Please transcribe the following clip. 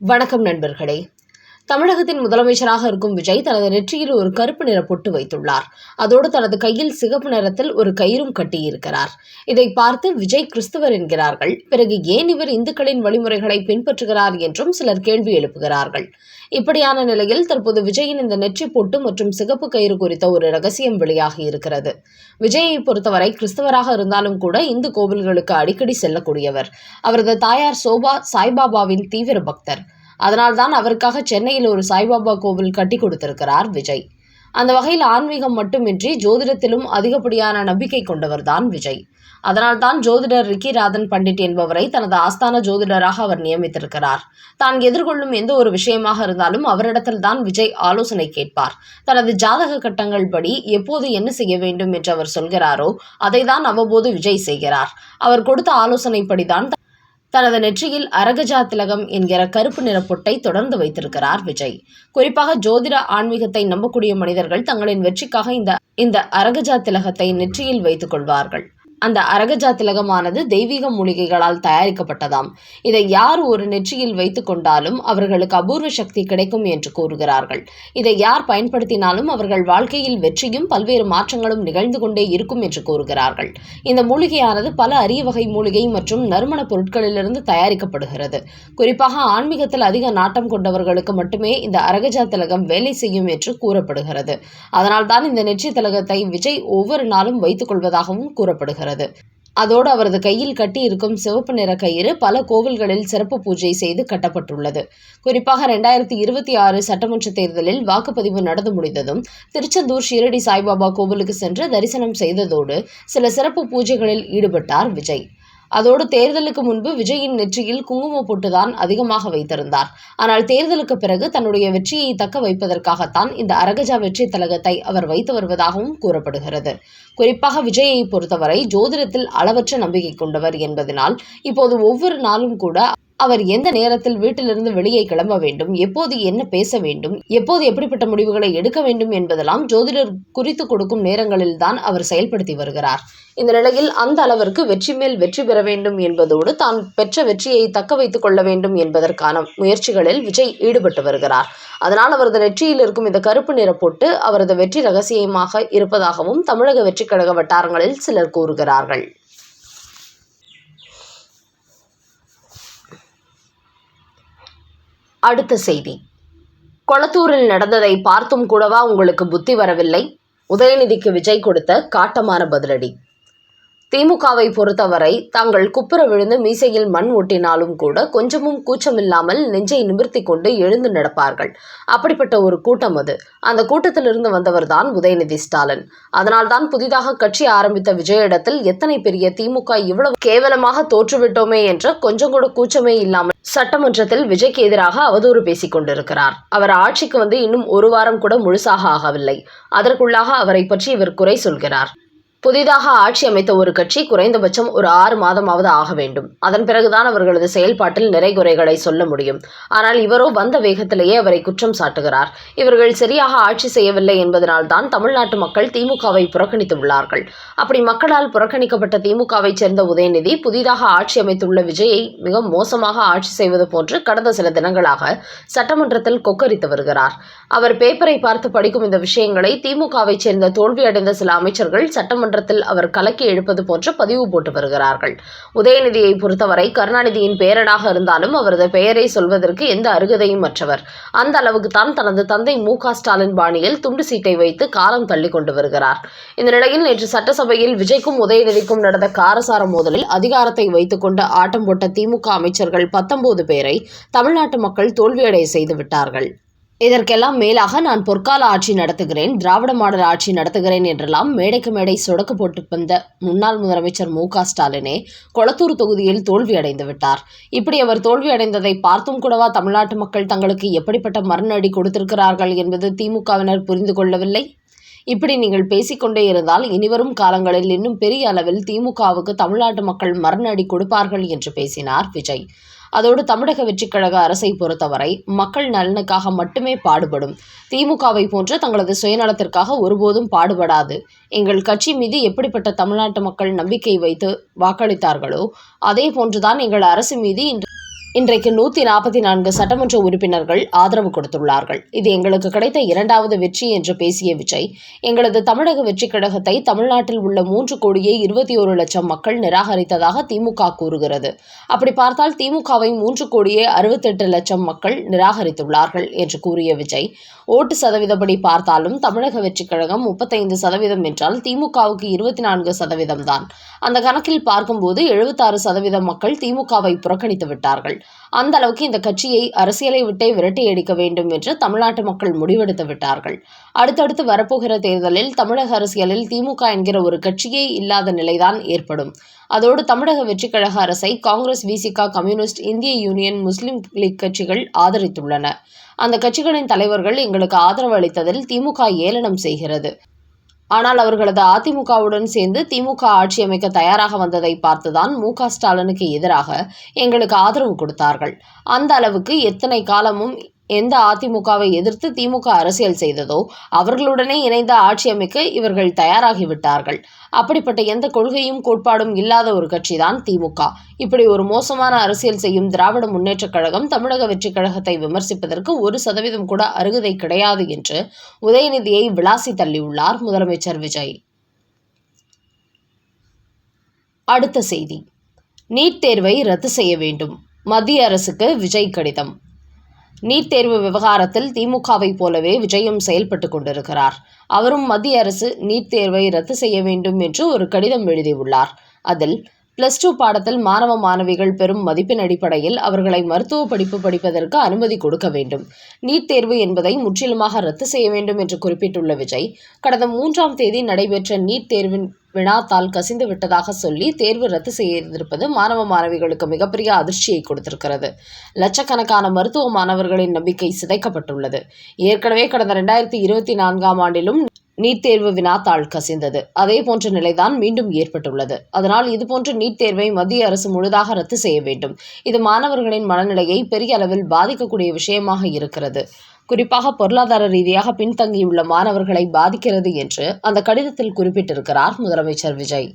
வணக்கம் நண்பர்களே. தமிழகத்தின் முதலமைச்சராக இருக்கும் விஜய் தனது நெற்றியில் ஒரு கருப்பு நிற பொட்டு வைத்துள்ளார். அதோடு தனது கையில் சிகப்பு நிறத்தில் ஒரு கயிறும் கட்டியிருக்கிறார். இதை பார்த்து விஜய் கிறிஸ்தவர் என்கிறார்கள். பிறகு ஏன் இவர் இந்துக்களின் வழிமுறைகளை பின்பற்றுகிறார் என்றும் சிலர் கேள்வி எழுப்புகிறார்கள். இப்படியான நிலையில் தற்போது விஜயின் இந்த நெற்றி பொட்டு மற்றும் சிகப்பு கயிறு குறித்த ஒரு ரகசியம் வெளியாகி இருக்கிறது. விஜயை பொறுத்தவரை கிறிஸ்தவராக இருந்தாலும் கூட இந்து கோவில்களுக்கு அடிக்கடி செல்லக்கூடியவர். அவரது தாயார் சோபா சாய்பாபாவின் தீவிர பக்தர். அதனால்தான் அவருக்காக சென்னையில் ஒரு சாய்பாபா கோவில் கட்டி கொடுத்திருக்கிறார் விஜய். அந்த வகையில் ஆன்மீகம் மட்டுமின்றி ஜோதிடத்திலும் அதிகப்படியான நம்பிக்கை கொண்டவர்தான் விஜய். அதனால்தான் ஜோதிடர் ரிக்கி ராதன் பண்டிட் என்பவரை தனது ஆஸ்தான ஜோதிடராக அவர் நியமித்திருக்கிறார். தான் எதிர்கொள்ளும் எந்த ஒரு விஷயமாக இருந்தாலும் அவரிடத்தில் தான் விஜய் ஆலோசனை கேட்பார். தனது ஜாதக கட்டங்கள் படி எப்போது என்ன செய்ய வேண்டும் என்று அவர் சொல்கிறாரோ அதை தான் அவ்வப்போது விஜய் செய்கிறார். அவர் கொடுத்த ஆலோசனைப்படிதான் தனது நெற்றியில் அரகஜா திலகம் என்கிற கருப்பு நிற பொட்டை தொடர்ந்து வைத்திருக்கிறார் விஜய். குறிப்பாக ஜோதிட ஆன்மீகத்தை நம்பக்கூடிய மனிதர்கள் தங்களின் வெற்றிக்காக இந்த அரகஜா திலகத்தை நெற்றியில் வைத்துக் கொள்வார்கள். அந்த அரகஜா திலகமானது தெய்வீக மூலிகைகளால் தயாரிக்கப்பட்டதாம். இதை யார் ஒரு நெற்றியில் வைத்துக் கொண்டாலும் அவர்களுக்கு அபூர்வ சக்தி கிடைக்கும் என்று கூறுகிறார்கள். இதை யார் பயன்படுத்தினாலும் அவர்கள் வாழ்க்கையில் வெற்றியும் பல்வேறு மாற்றங்களும் நிகழ்ந்து கொண்டே இருக்கும் என்று கூறுகிறார்கள். இந்த மூலிகையானது பல அரிய வகை மூலிகை மற்றும் நறுமண பொருட்களிலிருந்து தயாரிக்கப்படுகிறது. குறிப்பாக ஆன்மீகத்தில் அதிக நாட்டம் கொண்டவர்களுக்கு மட்டுமே இந்த அரகஜா திலகம் வேலை செய்யும் என்று கூறப்படுகிறது. அதனால்தான் இந்த நெற்றி திலகத்தை விஜய் ஒவ்வொரு நாளும் வைத்துக் கொள்வதாகவும் கூறப்படுகிறது. அதோடு அவரது கையில் கட்டி இருக்கும் சிவப்பு நிற கயிறு பல கோவில்களில் சிறப்பு பூஜை செய்து கட்டப்பட்டுள்ளது. குறிப்பாக 2026 சட்டமன்ற தேர்தலில் வாக்குப்பதிவு நடந்து முடிந்ததும் திருச்செந்தூர் ஷிரடி சாய்பாபா கோவிலுக்கு சென்று தரிசனம் செய்ததோடு சில சிறப்பு பூஜைகளில் ஈடுபட்டார் விஜய். அதோடு தேர்தலுக்கு முன்பு விஜயின் நெற்றியில் குங்கும பொட்டுதான் அதிகமாக வைத்திருந்தார். ஆனால் தேர்தலுக்கு பிறகு தன்னுடைய வெற்றியை தக்க வைப்பதற்காகத்தான் இந்த அரகஜா வெற்றி திலகத்தை அவர் வைத்து வருவதாகவும் கூறப்படுகிறது. குறிப்பாக விஜயை பொறுத்தவரை ஜோதிடத்தில் அளவற்ற நம்பிக்கை கொண்டவர் என்பதனால் இப்போது ஒவ்வொரு நாளும் கூட அவர் எந்த நேரத்தில் வீட்டிலிருந்து வெளியே கிளம்ப வேண்டும், எப்போது என்ன பேச வேண்டும், எப்போது எப்படிப்பட்ட முடிவுகளை எடுக்க வேண்டும் என்பதெல்லாம் ஜோதிடர் குறித்து கொடுக்கும் நேரங்களில் தான் அவர் செயல்படுத்தி வருகிறார். இந்த நிலையில் அந்த அளவிற்கு வெற்றி மேல் வெற்றி பெற வேண்டும் என்பதோடு தான் பெற்ற வெற்றியை தக்க வைத்துக் கொள்ள வேண்டும் என்பதற்கான முயற்சிகளில் விஜய் ஈடுபட்டு வருகிறார். அதனால் அவரது நெற்றியில் இருக்கும் இந்த கருப்பு நிற பொட்டு அவரது வெற்றி ரகசியமாக இருப்பதாகவும் தமிழக வெற்றிக் கழக வட்டாரங்களில் சிலர் கூறுகிறார்கள். அடுத்த செய்தி. கொளத்தூரில் நடந்ததை பார்த்தும் கூடவா உங்களுக்கு புத்தி வரவில்லை? உதயநிதிக்கு விஜய் கொடுத்த காட்டமான பதிலடி. திமுகவை பொறுத்தவரை தாங்கள் குப்புற விழுந்து மீசையில் மண் ஒட்டினாலும் கூட கொஞ்சமும் கூச்சமில்லாமல் நெஞ்சை நிமிர்த்தி கொண்டு எழுந்து நடப்பார்கள். அப்படிப்பட்ட ஒரு கூட்டம் அது. அந்த கூட்டத்திலிருந்து வந்தவர்தான் உதயநிதி ஸ்டாலின். அதனால்தான் புதிதாக கட்சி ஆரம்பித்த விஜயிடத்தில் எத்தனை பெரிய திமுக இவ்வளவு கேவலமாக தோற்றுவிட்டோமே என்ற கொஞ்சம் கூட கூச்சமே இல்லாமல் சட்டமன்றத்தில் விஜய்க்கு எதிராக அவதூறு பேசிக் கொண்டிருக்கிறார். அவர் ஆட்சிக்கு வந்து இன்னும் ஒரு வாரம் கூட முழுசாக ஆகவில்லை. அதற்குள்ளாக அவரை பற்றி இவர் குறை சொல்கிறார். புதிதாக ஆட்சி அமைத்த ஒரு கட்சி குறைந்தபட்சம் ஒரு 6 மாதமாவது ஆக வேண்டும். அதன் பிறகுதான் அவர்களது செயல்பாட்டில் நிறை குறைகளை சொல்ல முடியும். ஆனால் இவரோ வந்த வேகத்திலேயே அவரை குற்றம் சாட்டுகிறார். இவர்கள் சரியாக ஆட்சி செய்யவில்லை என்பதனால்தான் தமிழ்நாட்டு மக்கள் திமுகவை புறக்கணித்துள்ளார்கள். அப்படி மக்களால் புறக்கணிக்கப்பட்ட திமுகவை சேர்ந்த உதயநிதி புதிதாக ஆட்சி அமைத்துள்ள விஜயை மிக மோசமாக ஆட்சி செய்வது போன்று கடந்த சில தினங்களாக சட்டமன்றத்தில் கொக்கரித்து வருகிறார். அவர் பேப்பரை பார்த்து படிக்கும் இந்த விஷயங்களை திமுகவை சேர்ந்த தோல்வியடைந்த சில அமைச்சர்கள் சட்டமன்ற அவர் கலக்கி எழுப்பது போன்ற பதிவு போட்டு வருகிறார்கள். உதயநிதியை பொறுத்தவரை கருணாநிதியின் பேரனாக இருந்தாலும் அவரது பெயரை சொல்வதற்கு எந்த அருகதையும் மற்றவர். அந்த அளவுக்கு தான் தனது தந்தை மு.க. ஸ்டாலின் பாணியில் துண்டு சீட்டை வைத்து காலம் தள்ளி கொண்டு வருகிறார். இந்த நிலையில் நேற்று சட்டசபையில் விஜய்க்கும் உதயநிதிக்கும் நடந்த காரசார மோதலில் அதிகாரத்தை வைத்துக் கொண்டு ஆட்டம் போட்ட திமுக அமைச்சர்கள் 19 பேரை தமிழ்நாட்டு மக்கள் தோல்வியடைய செய்து விட்டார்கள். இதற்கெல்லாம் மேலாக நான் பொற்கால ஆட்சி நடத்துகிறேன், திராவிட மாடல் ஆட்சி நடத்துகிறேன் என்றெல்லாம் மேடைக்கு மேடை சொடக்கு போட்டு வந்த முன்னாள் முதலமைச்சர் மு.க. ஸ்டாலினே கொளத்தூர் தொகுதியில் தோல்வியடைந்து விட்டார். இப்படி அவர் தோல்வியடைந்ததை பார்த்தும் கூடவா தமிழ்நாட்டு மக்கள் தங்களுக்கு எப்படிப்பட்ட மரணடி கொடுத்திருக்கிறார்கள் என்பது திமுகவினர் புரிந்து கொள்ளவில்லை? இப்படி நீங்கள் பேசிக்கொண்டே இருந்தால் இனிவரும் காலங்களில் இன்னும் பெரிய அளவில் திமுகவுக்கு தமிழ்நாட்டு மக்கள் மரணடி கொடுப்பார்கள் என்று பேசினார் விஜய். அதோடு தமிழக வெற்றிக் கழக அரசை பொறுத்தவரை மக்கள் நலனுக்காக மட்டுமே பாடுபடும். திமுகவை போன்று தங்களது சுயநலத்திற்காக ஒருபோதும் பாடுபடாது. எங்கள் கட்சி மீது எப்படிப்பட்ட தமிழ்நாட்டு மக்கள் நம்பிக்கை வைத்து வாக்களித்தார்களோ அதே போன்றுதான் எங்கள் அரசு மீது இன்று இன்றைக்கு 144 சட்டமன்ற உறுப்பினர்கள் ஆதரவு கொடுத்துள்ளார்கள். இது எங்களுக்கு கிடைத்த இரண்டாவது வெற்றி என்று பேசிய விஜய், எங்களது தமிழக வெற்றிக் கழகத்தை தமிழ்நாட்டில் உள்ள 3,21,00,000 மக்கள் நிராகரித்ததாக திமுக கூறுகிறது. அப்படி பார்த்தால் திமுகவை 3,68,00,000 மக்கள் நிராகரித்துள்ளார்கள் என்று கூறிய விஜய், ஓட்டு சதவீதப்படி பார்த்தாலும் தமிழக வெற்றிக் கழகம் 35% என்றால் திமுகவுக்கு 24% தான். அந்த கணக்கில் பார்க்கும்போது 76% மக்கள் திமுகவை புறக்கணித்து விட்டார்கள். அந்த அளவுக்கு இந்த கட்சியை அரசியலை விட்டே விரட்டியடிக்க வேண்டும் என்று தமிழ்நாட்டு மக்கள் முடிவெடுத்து விட்டார்கள். அடுத்தடுத்து வரப்போகிற தேர்தலில் தமிழக அரசியலில் திமுக என்கிற ஒரு கட்சியே இல்லாத நிலைதான் ஏற்படும். அதோடு தமிழக வெற்றிக் கழக அரசை காங்கிரஸ், விசிக, கம்யூனிஸ்ட், இந்திய யூனியன், முஸ்லிம் லீக் கட்சிகள் ஆதரித்துள்ளன. அந்த கட்சிகளின் தலைவர்கள் எங்களுக்கு ஆதரவு அளித்ததில் திமுக ஏளனம் செய்கிறது. ஆனால் அவர்களது அதிமுகவுடன் சேர்ந்து திமுக ஆட்சி அமைக்க தயாராக வந்ததை பார்த்துதான் மு.க. ஸ்டாலினுக்கு எதிராக எங்களுக்கு ஆதரவு கொடுத்தார்கள். அந்த அளவுக்கு எத்தனை காலமும் எந்த அதிமுகவை எதிர்த்து திமுக அரசியல் செய்ததோ அவர்களுடனே இணைந்து ஆட்சி அமைக்க இவர்கள் தயாராகிவிட்டார்கள். அப்படிப்பட்ட எந்த கொள்கையும் கோட்பாடும் இல்லாத ஒரு கட்சிதான் திமுக. இப்படி ஒரு மோசமான அரசியல் செய்யும் திராவிட முன்னேற்றக் கழகம் தமிழக வெற்றிக் கழகத்தை விமர்சிப்பதற்கு 1% கூட அருகதை கிடையாது என்று உதயநிதியை விளாசி தள்ளியுள்ளார் முதலமைச்சர் விஜய். அடுத்த செய்தி, நீட் தேர்வை ரத்து செய்ய வேண்டும், மத்திய அரசுக்கு விஜய் கடிதம். நீட் தேர்வு விவகாரத்தில் திமுகவை போலவே விஜயும் செயல்பட்டுக் கொண்டிருக்கிறார். அவரும் மத்திய அரசு நீட் தேர்வை ரத்து செய்ய வேண்டும் என்று ஒரு கடிதம் எழுதியுள்ளார். அதில் +2 பாடத்தில் மாணவ மாணவிகள் பெறும் மதிப்பெண் அடிப்படையில் அவர்களை மருத்துவ படிப்பு படிப்பதற்கு அனுமதி கொடுக்க வேண்டும். நீட் தேர்வு என்பதை முற்றிலுமாக ரத்து செய்ய வேண்டும் என்று குறிப்பிட்டுள்ள விஜய், கடந்த 3ஆம் தேதி நடைபெற்ற நீட் தேர்வின் வினாத்தாள் கசிந்து விட்டதாக சொல்லி தேர்வு ரத்து செய்திருப்பது மாணவ மாணவிகளுக்கு மிகப்பெரிய அதிர்ச்சியை கொடுத்திருக்கிறது. லட்சக்கணக்கான மருத்துவ மாணவர்களின் நம்பிக்கை சிதைக்கப்பட்டுள்ளது. ஏற்கனவே கடந்த 2024ஆம் ஆண்டிலும் நீட் தேர்வு வினாத்தாள் கசிந்தது. அதே போன்ற நிலைதான் மீண்டும் ஏற்பட்டுள்ளது. அதனால் இதுபோன்ற நீட் தேர்வை மத்திய அரசு முழுதாக ரத்து செய்ய வேண்டும். இது மாணவர்களின் மனநிலையை பெரிய அளவில் பாதிக்கக்கூடிய விஷயமாக இருக்கிறது. குறிப்பாக பொருளாதார ரீதியாக பின்தங்கியுள்ள மாணவர்களை பாதிக்கிறது என்று அந்த கடிதத்தில் குறிப்பிட்டிருக்கிறார் முதலமைச்சர் விஜய்.